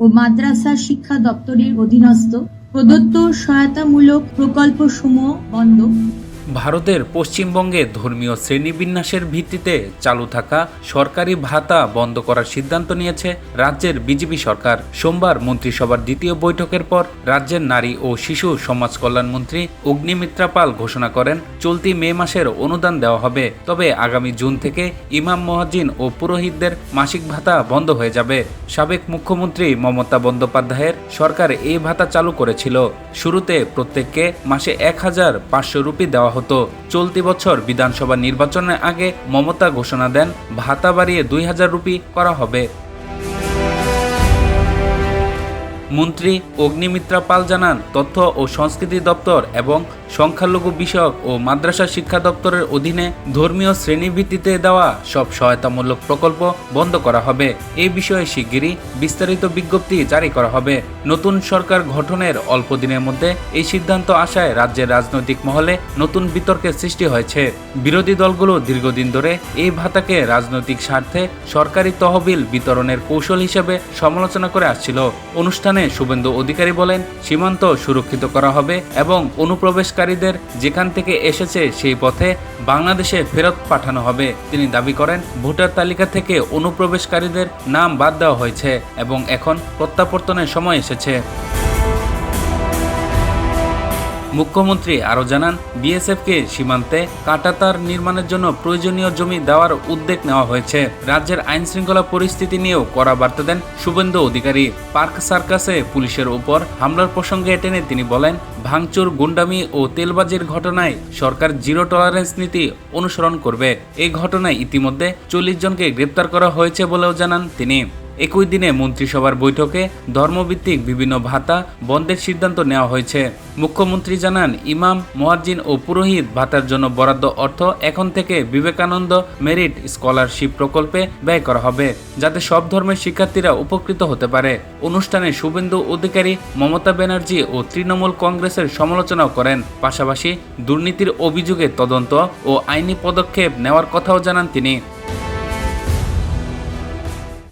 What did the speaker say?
ও মাদ্রাসা শিক্ষা দপ্তরের অধীনস্থ প্রদত্ত সহায়তামূলক প্রকল্পসমূহ বন্ধ। ভারতের পশ্চিমবঙ্গে ধর্মীয় শ্রেণীবিন্যাসের ভিত্তিতে চালু থাকা সরকারি ভাতা বন্ধ করার সিদ্ধান্ত নিয়েছে রাজ্যের বিজেপি সরকার। সোমবার মন্ত্রিসভার দ্বিতীয় বৈঠকের পর রাজ্যের নারী ও শিশু সমাজ কল্যাণ মন্ত্রী অগ্নিমিত্রা পাল ঘোষণা করেন, চলতি মে মাসের অনুদান দেওয়া হবে, তবে আগামী জুন থেকে ইমাম, মুয়াজ্জিন ও পুরোহিতদের মাসিক ভাতা বন্ধ হয়ে যাবে। সাবেক মুখ্যমন্ত্রী মমতা বন্দ্যোপাধ্যায়ের সরকার এই ভাতা চালু করেছিল। শুরুতে প্রত্যেককে মাসে ১,৫০০ রুপি দেওয়া হতো। চলতি বছর বিধানসভা নির্বাচনের আগে মমতা ঘোষণা দেন ভাতা বাড়িয়ে ২,০০০ রুপি করা হবে। মন্ত্রী অগ্নিমিত্রা পাল জানান, তথ্য ও সংস্কৃতি দপ্তর এবং সংখ্যালঘু বিষয়ক ও মাদ্রাসা শিক্ষা দপ্তরের অধীনে ধর্মীয় শ্রেণীভিত্তিতে দেওয়া সব সহায়তামূলক প্রকল্প বন্ধ করা হবে। এই বিষয়ে শিগগিরই বিস্তারিত বিজ্ঞপ্তি জারি করা হবে। নতুন সরকার গঠনের অল্প দিনের মধ্যে এই সিদ্ধান্ত আসায় রাজ্যের রাজনৈতিক মহলে নতুন বিতর্কের সৃষ্টি হয়েছে। বিরোধী দলগুলো দীর্ঘদিন ধরে এই ভাতাকে রাজনৈতিক স্বার্থে সরকারি তহবিল বিতরণের কৌশল হিসেবে সমালোচনা করে আসছিল। অনুষ্ঠানে শুভেন্দু অধিকারী বলেন, সীমান্ত সুরক্ষিত করা হবে এবং অনুপ্রবেশকারীদের যেখান থেকে এসেছে সেই পথে বাংলাদেশে ফেরত পাঠানো হবে। তিনি দাবি করেন, ভোটার তালিকা থেকে অনুপ্রবেশকারীদের নাম বাদ দেওয়া হয়েছে এবং এখন প্রত্যাবর্তনের সময় এসেছে। মুখ্যমন্ত্রী আরও জানান, বিএসএফকে সীমান্তে কাঁটাতার নির্মাণের জন্য প্রয়োজনীয় জমি দেওয়ার উদ্যোগ নেওয়া হয়েছে। রাজ্যের আইন শৃঙ্খলা পরিস্থিতি নিয়েও কড়া বার্তা দেন শুভেন্দু অধিকারী। পার্ক সার্কাসে পুলিশের উপর হামলার প্রসঙ্গে টেনে তিনি বলেন, ভাঙচুর, গুন্ডামি ও তেলবাজির ঘটনায় সরকার জিরো টলারেন্স নীতি অনুসরণ করবে। এই ঘটনায় ইতিমধ্যে ৪০ জনকে গ্রেপ্তার করা হয়েছে বলেও জানান তিনি। একই দিনে মন্ত্রিসভার বৈঠকে ধর্মভিত্তিক বিভিন্ন ভাতা বন্ধের সিদ্ধান্ত নেওয়া হয়েছে। মুখ্যমন্ত্রী জানান, ইমাম, মুয়াজ্জিন ও পুরোহিত ভাতার জন্য বরাদ্দ অর্থ এখন থেকে বিবেকানন্দ মেরিট স্কলারশিপ প্রকল্পে ব্যয় করা হবে, যাতে সব ধর্মের শিক্ষার্থীরা উপকৃত হতে পারে। অনুষ্ঠানে শুভেন্দু অধিকারী মমতা ব্যানার্জি ও তৃণমূল কংগ্রেসের সমালোচনাও করেন। পাশাপাশি দুর্নীতির অভিযোগে তদন্ত ও আইনি পদক্ষেপ নেওয়ার কথাও জানান তিনি।